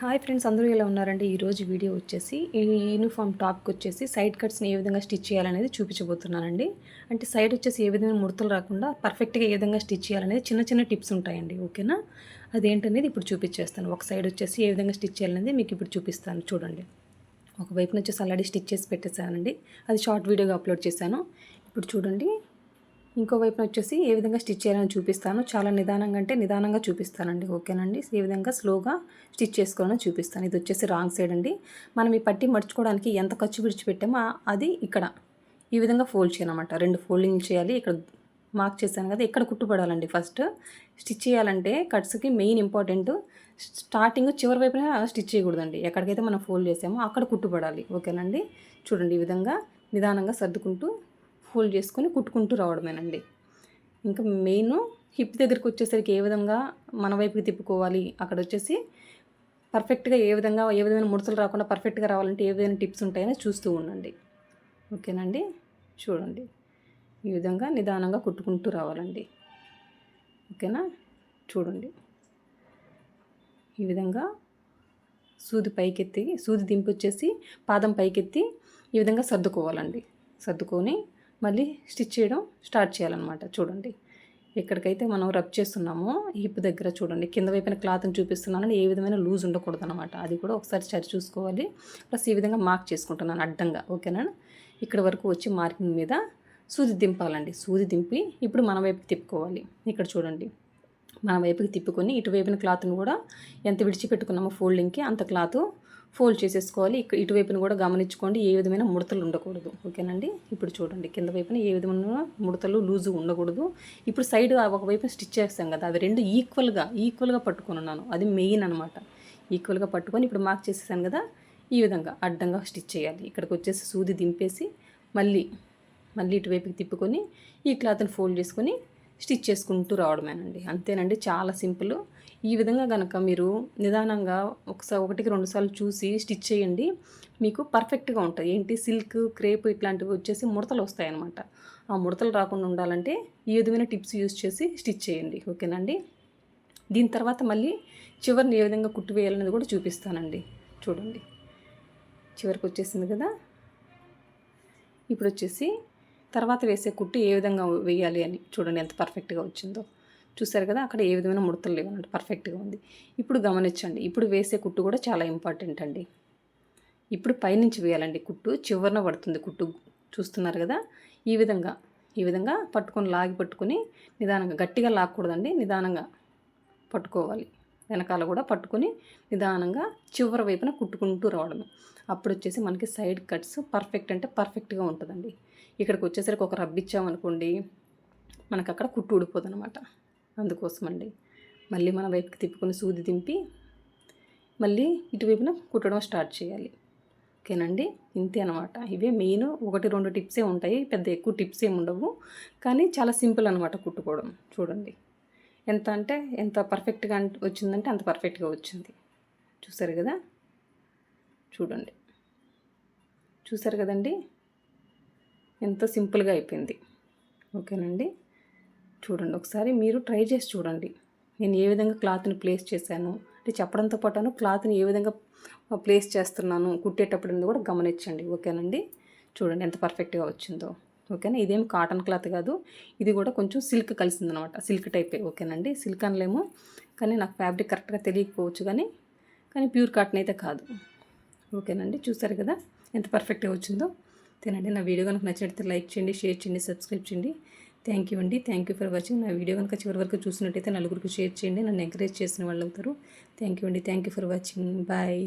Hi friends, అందరూ ఎలా ఉన్నారండి? ఈరోజు వీడియో వచ్చేసి ఈ యూనిఫామ్ టాప్కి వచ్చేసి సైడ్ కట్స్ని ఏ విధంగా స్టిచ్ చేయాలనేది చూపించబోతున్నానండి. అంటే సైడ్ వచ్చేసి ఏ విధమైన ముడతలు రాకుండా పర్ఫెక్ట్గా ఏ విధంగా స్టిచ్ చేయాలనేది చిన్న చిన్న టిప్స్ ఉంటాయండి. ఓకేనా? అదేంటనేది ఇప్పుడు చూపించేస్తాను. ఒక సైడ్ వచ్చేసి ఏ విధంగా స్టిచ్ చేయాలనేది మీకు ఇప్పుడు చూపిస్తాను. చూడండి, ఒకవైపున వచ్చేసి ఆల్రెడీ స్టిచ్ చేసి పెట్టేశానండి. అది షార్ట్ వీడియోగా అప్లోడ్ చేశాను. ఇప్పుడు చూడండి, ఇంకో వైపున వచ్చేసి ఏ విధంగా స్టిచ్ చేయాలని చూపిస్తాను. చాలా నిదానంగా, అంటే నిదానంగా చూపిస్తానండి. ఓకేనండి? ఏ విధంగా స్లోగా స్టిచ్ చేసుకోవాలని చూపిస్తాను. ఇది వచ్చేసి రాంగ్ సైడ్ అండి. మనం ఈ పట్టి మడుచుకోవడానికి ఎంత ఖర్చు విడిచిపెట్టామో అది ఇక్కడ ఈ విధంగా ఫోల్డ్ చేయాలన్నమాట. 2 ఫోల్డింగ్ చేయాలి. ఇక్కడ మార్క్ చేశాను కదా, ఇక్కడ కుట్టుపడాలండి. ఫస్ట్ స్టిచ్ చేయాలంటే కట్స్కి మెయిన్ ఇంపార్టెంట్ స్టార్టింగ్ చివరి వైపున స్టిచ్ చేయకూడదండి. ఎక్కడికైతే మనం ఫోల్డ్ చేసామో అక్కడ కుట్టుపడాలి. ఓకేనండి? చూడండి, ఈ విధంగా నిదానంగా సర్దుకుంటూ ఫోల్డ్ చేసుకొని కుట్టుకుంటూ రావడమేనండి. ఇంకా మెయిన్ హిప్ దగ్గరికి వచ్చేసరికి ఏ విధంగా మన వైపుకి తిప్పుకోవాలి, అక్కడ వచ్చేసి పర్ఫెక్ట్గా ఏ విధమైన ముడతలు రాకుండా పర్ఫెక్ట్గా రావాలంటే ఏ విధమైన టిప్స్ ఉంటాయని చూస్తూ ఉండండి. ఓకేనండి? చూడండి, ఈ విధంగా నిదానంగా కుట్టుకుంటూ రావాలండి. ఓకేనా? చూడండి, ఈ విధంగా సూది పైకెత్తి, సూది దింపి వచ్చేసి పాదం పైకెత్తి ఈ విధంగా సర్దుకోవాలండి. సర్దుకొని మళ్ళీ స్టిచ్ చేయడం స్టార్ట్ చేయాలన్నమాట. చూడండి, ఎక్కడికైతే మనం రబ్ చేస్తున్నామో హిప్ దగ్గర చూడండి, కింద వైపున క్లాత్ని చూపిస్తున్నానని ఏ విధమైన లూజ్ ఉండకూడదు అనమాట. అది కూడా ఒకసారి సరి చూసుకోవాలి. ప్లస్ ఈ విధంగా మార్క్ చేసుకుంటున్నాను అడ్డంగా. ఓకేనా? ఇక్కడ వరకు వచ్చి మార్కింగ్ మీద సూది దింపాలండి. సూది దింపి ఇప్పుడు మన వైపుకి తిప్పుకోవాలి. ఇక్కడ చూడండి, మన వైపుకి తిప్పుకొని ఇటువైపున క్లాత్ని కూడా ఎంత విడిచిపెట్టుకున్నామో ఫోల్డింగ్కి అంత క్లాత్ ఫోల్డ్ చేసేసుకోవాలి. ఇటువైపున కూడా గమనించుకోండి, ఏ విధమైన ముడతలు ఉండకూడదు. ఓకేనండి? ఇప్పుడు చూడండి, కింద వైపున ఏ విధమైన ముడతలు లూజు ఉండకూడదు. ఇప్పుడు సైడ్ ఒకవైపున స్టిచ్ చేస్తాం కదా, అవి రెండు ఈక్వల్గా పట్టుకొని ఉన్నాను. అది మెయిన్ అనమాట. ఈక్వల్గా పట్టుకొని ఇప్పుడు మార్క్ చేసేసాను కదా, ఈ విధంగా అడ్డంగా స్టిచ్ చేయాలి. ఇక్కడికి వచ్చేసి సూది దింపేసి మళ్ళీ ఇటువైపుకి తిప్పుకొని ఈ క్లాత్ని ఫోల్డ్ చేసుకొని స్టిచ్ చేసుకుంటూ రావడమేనండి. అంతేనండి, చాలా సింపుల్. ఈ విధంగా కనుక మీరు నిదానంగా ఒకటికి 2 సార్లు చూసి స్టిచ్ చేయండి, మీకు పర్ఫెక్ట్గా ఉంటుంది. ఏంటి, సిల్క్, క్రేప్ ఇట్లాంటివి వచ్చేసి ముడతలు వస్తాయన్నమాట. ఆ ముడతలు రాకుండా ఉండాలంటే ఈ విధమైన టిప్స్ యూజ్ చేసి స్టిచ్ చేయండి. ఓకేనండి? దీని తర్వాత మళ్ళీ చివరిని ఏ విధంగా కుట్టు వేయాలనేది కూడా చూపిస్తానండి. చూడండి, చివరికి వచ్చేసింది కదా. ఇప్పుడు వచ్చేసి తర్వాత వేసే కుట్టు ఏ విధంగా వేయాలి అని చూడండి, ఎంత పర్ఫెక్ట్గా వచ్చిందో. చూసారు కదా, అక్కడ ఏ విధమైన ముడతలు లేవన్నట్టు పర్ఫెక్ట్గా ఉంది. ఇప్పుడు గమనించండి, ఇప్పుడు వేసే కుట్టు కూడా చాలా ఇంపార్టెంట్ అండి. ఇప్పుడు పైనుంచి వేయాలండి. కుట్టు చివరన పడుతుంది. కుట్టు చూస్తున్నారు కదా, ఈ విధంగా పట్టుకొని నిదానంగా, గట్టిగా లాక్కూడదండి, నిదానంగా పట్టుకోవాలి. వెనకాల కూడా పట్టుకొని నిదానంగా చివరి వైపున కుట్టుకుంటూ రావడం. అప్పుడు వచ్చేసి మనకి సైడ్ కట్స్ పర్ఫెక్ట్ అంటే పర్ఫెక్ట్గా ఉంటుందండి. ఇక్కడికి వచ్చేసరికి ఒక రబ్ ఇచ్చామనుకోండి, మనకు అక్కడ కుట్టు ఊడిపోదు అనమాట. అందుకోసమండి మళ్ళీ మన వైపుకి తిప్పుకొని సూది దింపి మళ్ళీ ఇటువైపున కుట్టడం స్టార్ట్ చేయాలి. ఓకేనండి? ఇంతే అనమాట. ఇవే మెయిన్. 1-2 టిప్సే ఉంటాయి, పెద్ద ఎక్కువ టిప్స్ ఏమి ఉండవు, కానీ చాలా సింపుల్ అనమాట కుట్టుకోవడం. చూడండి, ఎంత పర్ఫెక్ట్గా వచ్చిందంటే అంత పర్ఫెక్ట్గా వచ్చింది. చూసారు కదా, చూసారు కదండి, ఎంత సింపుల్గా అయిపోయింది. ఓకేనండి? చూడండి, ఒకసారి మీరు ట్రై చేసి చూడండి. నేను ఏ విధంగా క్లాత్ని ప్లేస్ చేశాను అంటే చెప్పడంతో పాటు క్లాత్ని ఏ విధంగా ప్లేస్ చేస్తున్నాను కుట్టేటప్పుడు కూడా గమనించండి. ఓకేనండి? చూడండి ఎంత పర్ఫెక్ట్గా వచ్చిందో. ఓకేనా? ఇదేం కాటన్ క్లాత్ కాదు, ఇది కూడా కొంచెం సిల్క్ కలిసిందనమాట. సిల్క్ టైపే. ఓకేనండి? సిల్క్ అనలేము, కానీ నాకు ఫ్యాబ్రిక్ కరెక్ట్గా తెలియకపోవచ్చు, కానీ ప్యూర్ కాటన్ అయితే కాదు. ఓకేనండి? చూసారు కదా ఎంత పర్ఫెక్ట్గా వచ్చిందో. తినండి. నా వీడియో కనుక నచ్చినట్లయితే లైక్ చేయండి, షేర్ చేయండి, సబ్స్క్రైబ్ చేయండి. థ్యాంక్ యూ అండి. Thank you for watching. నా వీడియో కనుక చివరి వరకు చూసినట్టయితే నలుగురికి షేర్ చేయండి, నన్ను ఎంకరేజ్ చేసిన వాళ్ళు అవుతారు. థ్యాంక్ యూ అండి. Thank you for watching. Bye.